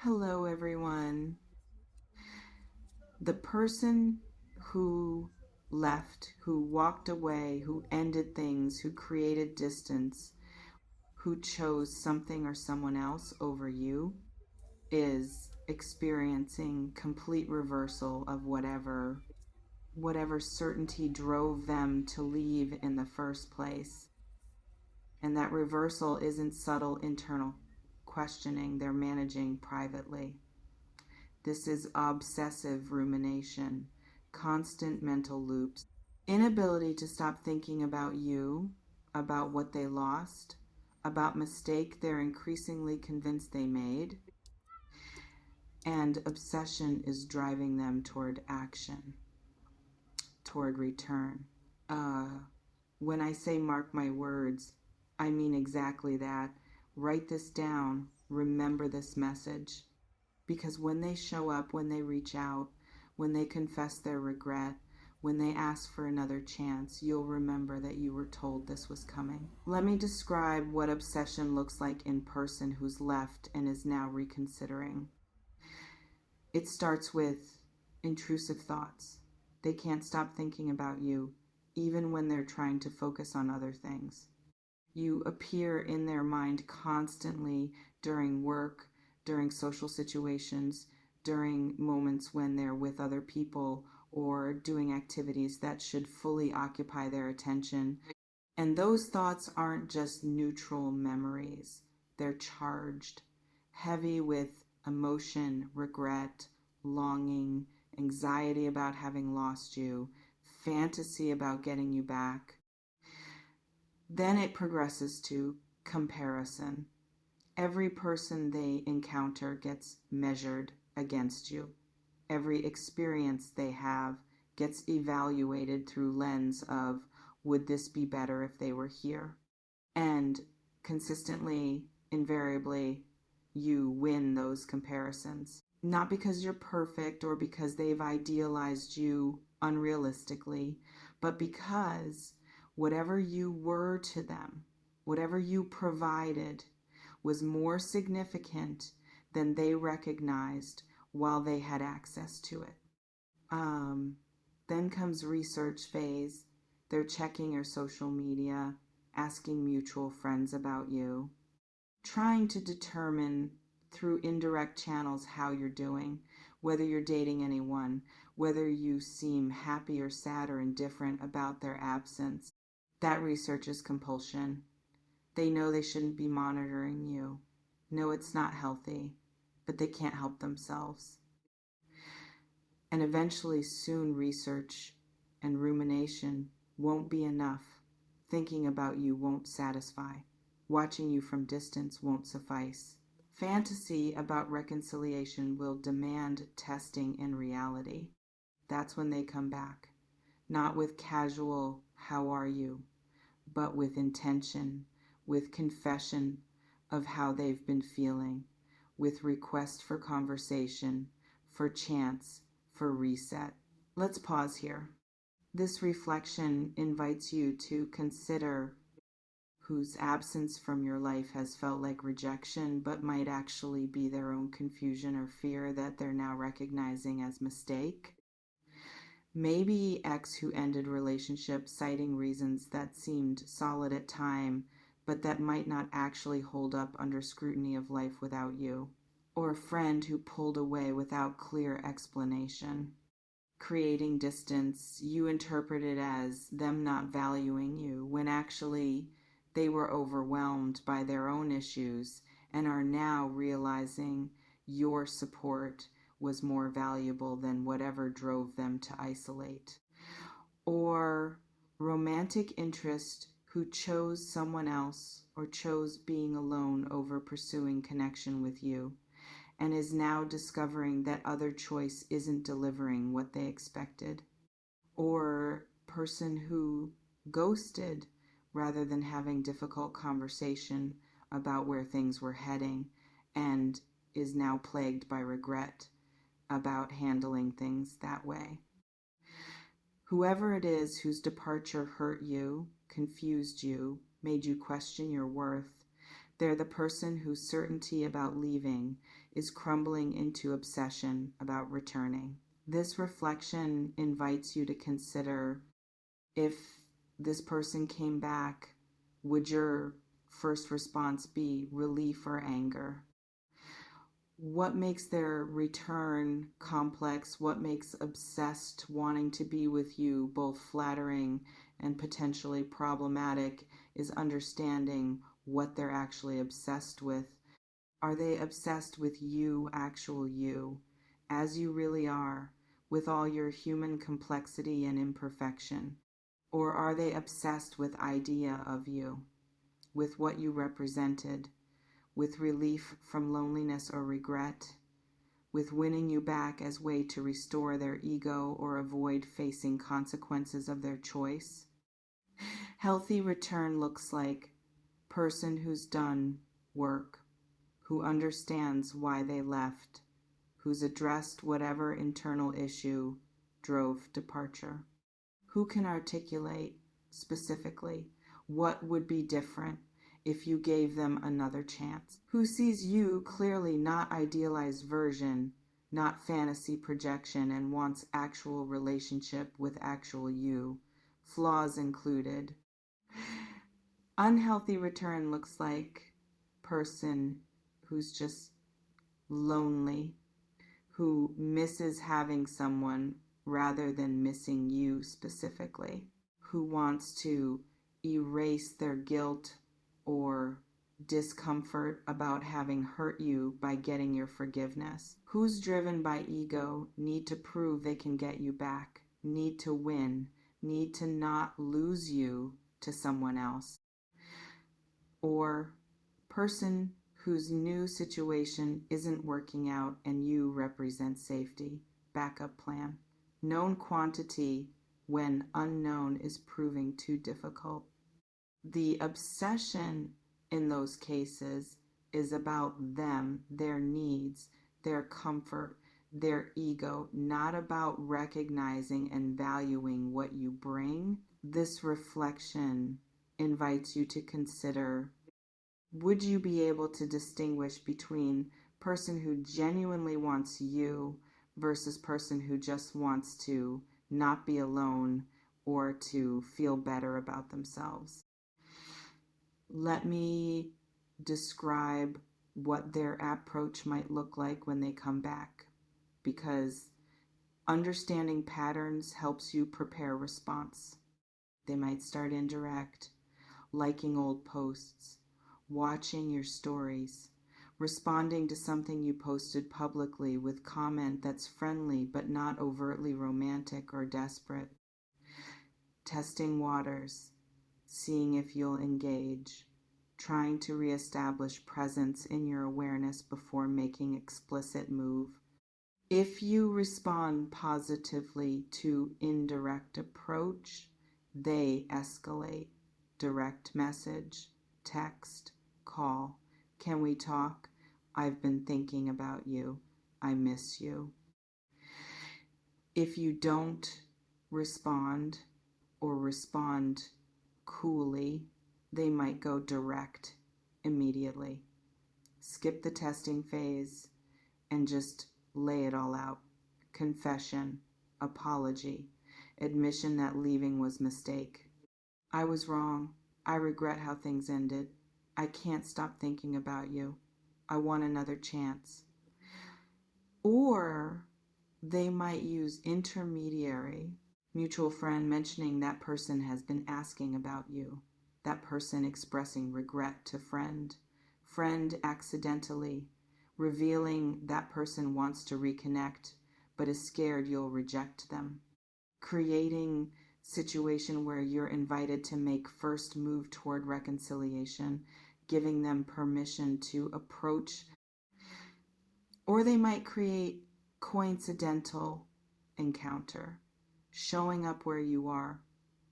Hello, everyone. The person who left, who walked away, who ended things, who created distance, who chose something or someone else over you is experiencing complete reversal of whatever certainty drove them to leave in the first place. And that reversal isn't subtle internal questioning, they're managing privately. This is obsessive rumination, constant mental loops, inability to stop thinking about you, about what they lost, about mistake they're increasingly convinced they made, and obsession is driving them toward action, toward return. Uh, when I say mark my words, I mean exactly that. Write this down. Remember this message. Because when they show up, when they reach out, when they confess their regret, when they ask for another chance, you'll remember that you were told this was coming. Let me describe what obsession looks like in person who's left and is now reconsidering. It starts with intrusive thoughts. They can't stop thinking about you, even when they're trying to focus on other things. You appear in their mind constantly during work, during social situations, during moments when they're with other people or doing activities that should fully occupy their attention. And those thoughts aren't just neutral memories, they're charged, heavy with emotion, regret, longing, anxiety about having lost you, fantasy about getting you back. Then it progresses to comparison. Every person they encounter gets measured against you. Every experience they have gets evaluated through lens of would this be better if they were here? And consistently, invariably, you win those comparisons. Not because you're perfect or because they've idealized you unrealistically, but because whatever you were to them, whatever you provided, was more significant than they recognized while they had access to it. Then comes research phase. They're checking your social media, asking mutual friends about you, trying to determine through indirect channels how you're doing, whether you're dating anyone, whether you seem happy or sad or indifferent about their absence. That research is compulsion. They know they shouldn't be monitoring you. No, it's not healthy, but they can't help themselves. And eventually, soon, research and rumination won't be enough. Thinking about you won't satisfy. Watching you from distance won't suffice. Fantasy about reconciliation will demand testing in reality. That's when they come back. Not with casual, how are you, but with intention, with confession of how they've been feeling, with request for conversation, for chance, for reset. Let's pause here. This reflection invites you to consider whose absence from your life has felt like rejection, but might actually be their own confusion or fear that they're now recognizing as mistake. Maybe ex who ended relationships citing reasons that seemed solid at time, but that might not actually hold up under scrutiny of life without you. Or a friend who pulled away without clear explanation. Creating distance, you interpret it as them not valuing you, when actually they were overwhelmed by their own issues and are now realizing your support was more valuable than whatever drove them to isolate. Or romantic interest who chose someone else or chose being alone over pursuing connection with you and is now discovering that other choice isn't delivering what they expected. Or person who ghosted rather than having difficult conversation about where things were heading and is now plagued by regret about handling things that way. Whoever it is whose departure hurt you, confused you, made you question your worth, They're the person whose certainty about leaving is crumbling into obsession about returning. This reflection invites you to consider, if this person came back, would your first response be relief or anger? What makes their return complex? What makes obsessed wanting to be with you both flattering and potentially problematic is understanding what they're actually obsessed with. Are they obsessed with you, actual you, as you really are, with all your human complexity and imperfection? Or are they obsessed with idea of you, with what you represented, with relief from loneliness or regret, with winning you back as way to restore their ego or avoid facing consequences of their choice? Healthy return looks like person who's done work, who understands why they left, who's addressed whatever internal issue drove departure, who can articulate specifically what would be different if you gave them another chance, who sees you clearly, not idealized version, not fantasy projection, and wants actual relationship with actual you, flaws included. Unhealthy return looks like person who's just lonely, who misses having someone rather than missing you specifically, who wants to erase their guilt or discomfort about having hurt you by getting your forgiveness, who's driven by ego, need to prove they can get you back, need to win, need to not lose you to someone else, or person whose new situation isn't working out and you represent safety, backup plan, known quantity when unknown is proving too difficult. The obsession in those cases is about them, their needs, their comfort, their ego, not about recognizing and valuing what you bring. This reflection invites you to consider, would you be able to distinguish between person who genuinely wants you versus person who just wants to not be alone or to feel better about themselves? Let me describe what their approach might look like when they come back, because understanding patterns helps you prepare response. They might start indirect, liking old posts, watching your stories, responding to something you posted publicly with comment that's friendly but not overtly romantic or desperate, testing waters, seeing if you'll engage, trying to reestablish presence in your awareness before making explicit move. If you respond positively to indirect approach, they escalate. Direct message, text, call. Can we talk? I've been thinking about you. I miss you. If you don't respond or respond coolly, they might go direct immediately. Skip the testing phase and just lay it all out. Confession, apology, admission that leaving was mistake. I was wrong. I regret how things ended. I can't stop thinking about you. I want another chance. Or they might use intermediary, mutual friend mentioning that person has been asking about you, that person expressing regret to friend, friend accidentally revealing that person wants to reconnect but is scared you'll reject them, creating situation where you're invited to make first move toward reconciliation, giving them permission to approach. Or they might create coincidental encounter, showing up where you are,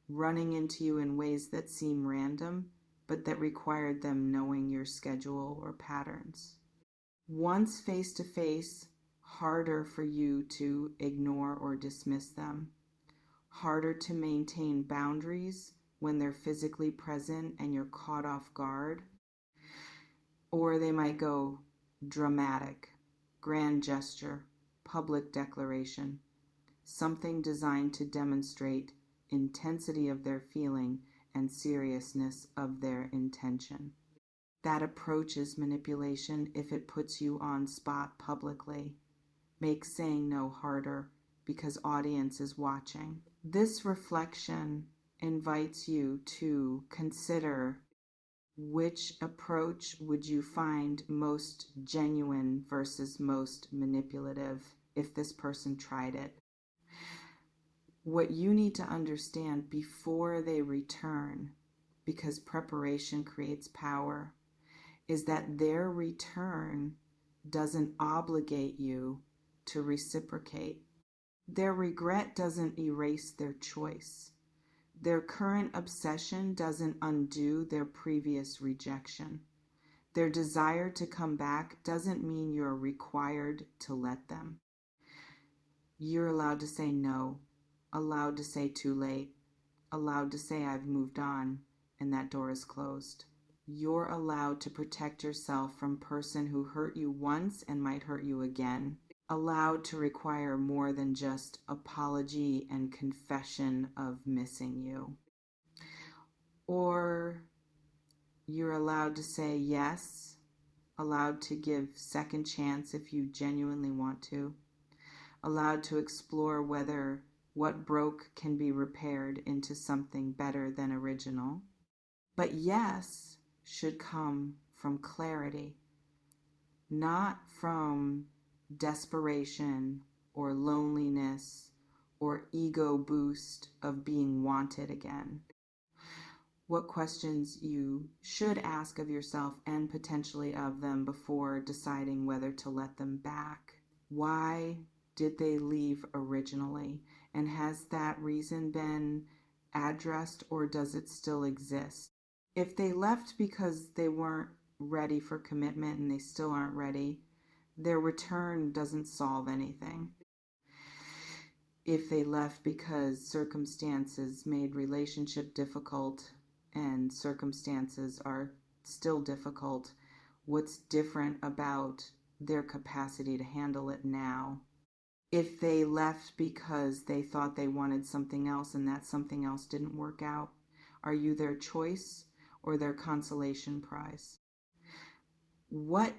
running into you in ways that seem random, but that required them knowing your schedule or patterns. Once face to face, harder for you to ignore or dismiss them, harder to maintain boundaries when they're physically present and you're caught off guard. Or they might go dramatic, grand gesture, public declaration, something designed to demonstrate intensity of their feeling and seriousness of their intention. That approach is manipulation if it puts you on spot publicly, makes saying no harder because audience is watching. This reflection invites you to consider which approach would you find most genuine versus most manipulative if this person tried it. What you need to understand before they return, because preparation creates power, is that their return doesn't obligate you to reciprocate. Their regret doesn't erase their choice. Their current obsession doesn't undo their previous rejection. Their desire to come back doesn't mean you're required to let them. You're allowed to say no, allowed to say too late, allowed to say I've moved on, and that door is closed. You're allowed to protect yourself from a person who hurt you once and might hurt you again. Allowed to require more than just apology and confession of missing you. Or you're allowed to say yes, allowed to give second chance if you genuinely want to, allowed to explore whether what broke can be repaired into something better than original. But yes should come from clarity, not from desperation or loneliness or ego boost of being wanted again. What questions you should ask of yourself and potentially of them before deciding whether to let them back. Why did they leave originally? And has that reason been addressed, or does it still exist? If they left because they weren't ready for commitment and they still aren't ready, their return doesn't solve anything. If they left because circumstances made relationship difficult and circumstances are still difficult, what's different about their capacity to handle it now? If they left because they thought they wanted something else and that something else didn't work out, are you their choice or their consolation prize? What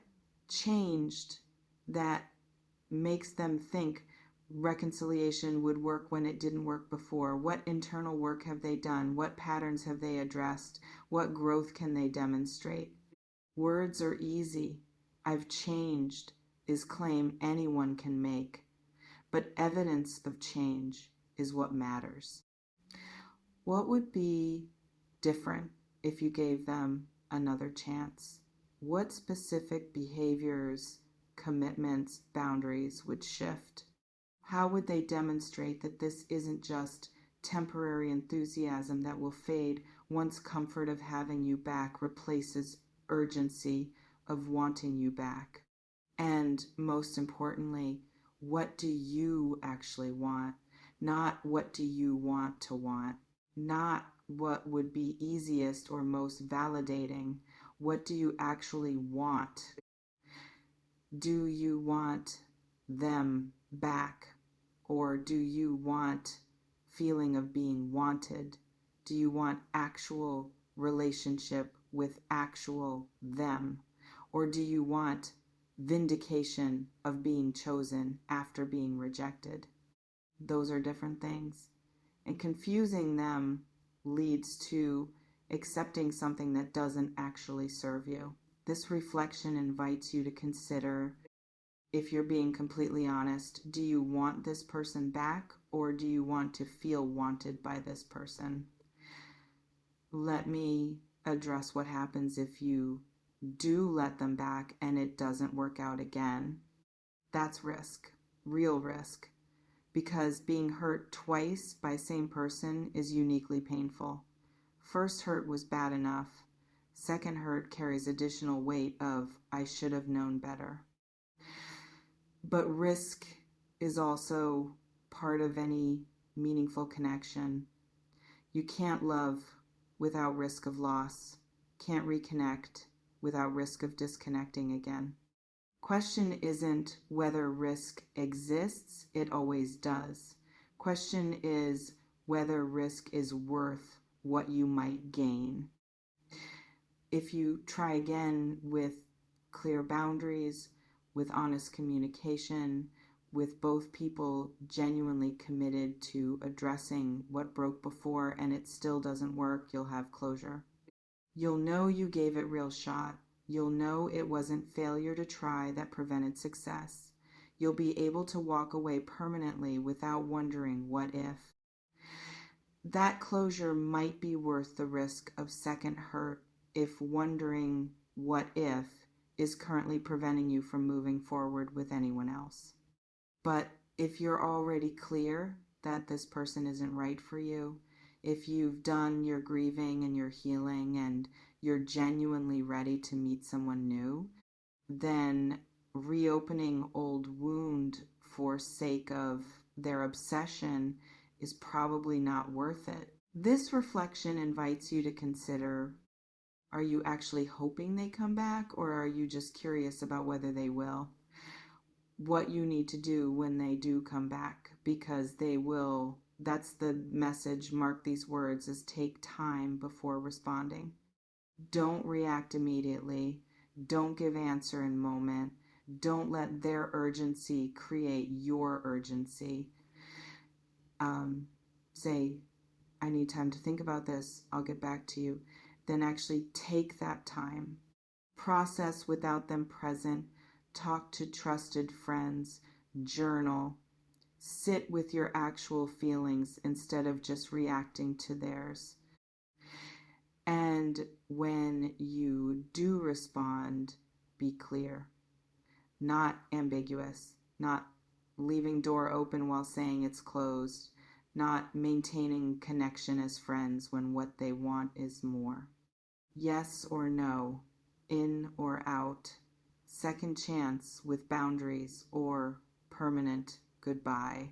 changed that makes them think reconciliation would work when it didn't work before? What internal work have they done? What patterns have they addressed? What growth can they demonstrate? Words are easy. I've changed is claim anyone can make, but evidence of change is what matters. What would be different if you gave them another chance? What specific behaviors, commitments, boundaries would shift? How would they demonstrate that this isn't just temporary enthusiasm that will fade once comfort of having you back replaces urgency of wanting you back? And most importantly, what do you actually want? Not what do you want to want? Not what would be easiest or most validating. What do you actually want? Do you want them back? Or do you want feeling of being wanted? Do you want actual relationship with actual them? Or do you want vindication of being chosen after being rejected? Those are different things. And confusing them leads to accepting something that doesn't actually serve you. This reflection invites you to consider, if you're being completely honest, do you want this person back, or do you want to feel wanted by this person? Let me address what happens if you do let them back and it doesn't work out again. That's risk, real risk, because being hurt twice by same person is uniquely painful. First hurt was bad enough. Second hurt carries additional weight of I should have known better. But risk is also part of any meaningful connection. You can't love without risk of loss, can't reconnect without risk of disconnecting again. Question isn't whether risk exists, it always does. Question is whether risk is worth what you might gain. If you try again with clear boundaries, with honest communication, with both people genuinely committed to addressing what broke before and it still doesn't work, you'll have closure. You'll know you gave it real shot. You'll know it wasn't failure to try that prevented success. You'll be able to walk away permanently without wondering what if. That closure might be worth the risk of second hurt if wondering what if is currently preventing you from moving forward with anyone else. But if you're already clear that this person isn't right for you, if you've done your grieving and your healing and you're genuinely ready to meet someone new, then reopening old wound for sake of their obsession is probably not worth it. This reflection invites you to consider, are you actually hoping they come back, or are you just curious about whether they will? What you need to do when they do come back, because they will. That's the message. Mark these words as take time before responding. Don't react immediately. Don't give answer in moment. Don't let their urgency create your urgency. Say, I need time to think about this. I'll get back to you. Then actually take that time. Process without them present. Talk to trusted friends. Journal. Sit with your actual feelings instead of just reacting to theirs. And when you do respond, be clear, not ambiguous, not leaving door open while saying it's closed, not maintaining connection as friends when what they want is more. Yes or no, in or out, second chance with boundaries, or permanent goodbye.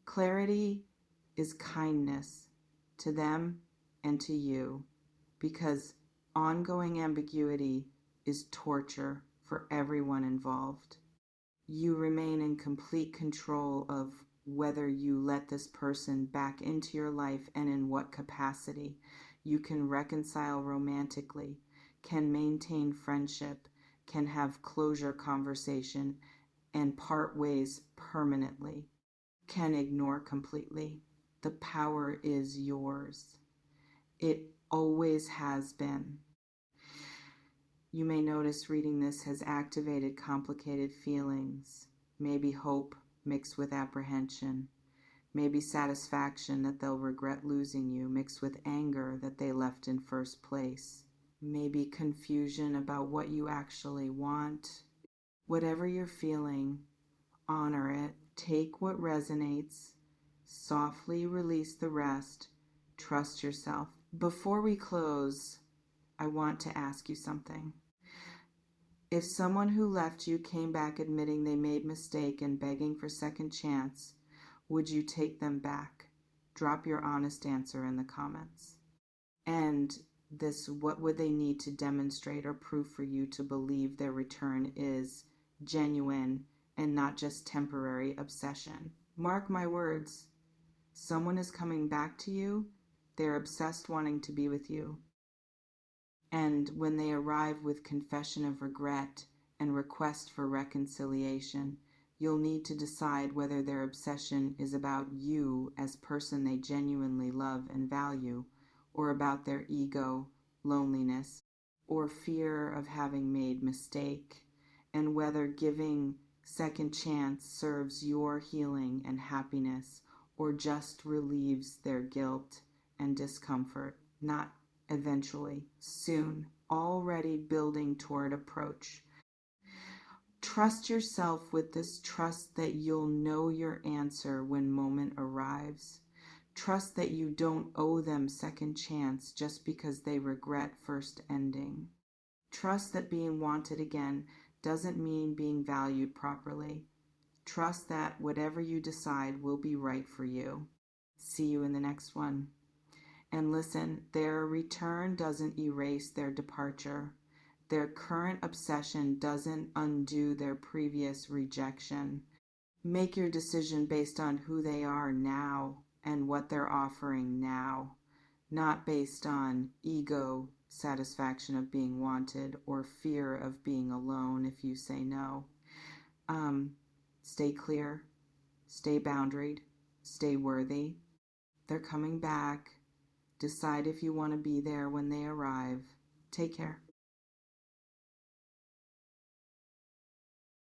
Clarity is kindness to them and to you, because ongoing ambiguity is torture for everyone involved. You remain in complete control of whether you let this person back into your life and in what capacity. You can reconcile romantically, can maintain friendship, can have closure conversation, and part ways permanently, can ignore completely. The power is yours. It always has been. You may notice reading this has activated complicated feelings, maybe hope mixed with apprehension, maybe satisfaction that they'll regret losing you mixed with anger that they left in first place, maybe confusion about what you actually want. Whatever you're feeling, honor it. Take what resonates, softly release the rest, trust yourself. Before we close, I want to ask you something. If someone who left you came back admitting they made mistake and begging for second chance, would you take them back? Drop your honest answer in the comments. And what would they need to demonstrate or prove for you to believe their return is genuine and not just temporary obsession? Mark my words. Someone is coming back to you. They're obsessed wanting to be with you. And when they arrive with confession of regret and request for reconciliation, you'll need to decide whether their obsession is about you as person they genuinely love and value, or about their ego, loneliness, or fear of having made mistake, and whether giving second chance serves your healing and happiness or just relieves their guilt and discomfort, not eventually, soon, already building toward approach. Trust yourself with this trust that you'll know your answer when moment arrives. Trust that you don't owe them second chance just because they regret first ending. Trust that being wanted again doesn't mean being valued properly. Trust that whatever you decide will be right for you. See you in the next one. And listen, their return doesn't erase their departure. Their current obsession doesn't undo their previous rejection. Make your decision based on who they are now and what they're offering now, not based on ego satisfaction of being wanted or fear of being alone if you say no. Stay clear, stay boundaried, stay worthy. They're coming back. Decide if you want to be there when they arrive. Take care.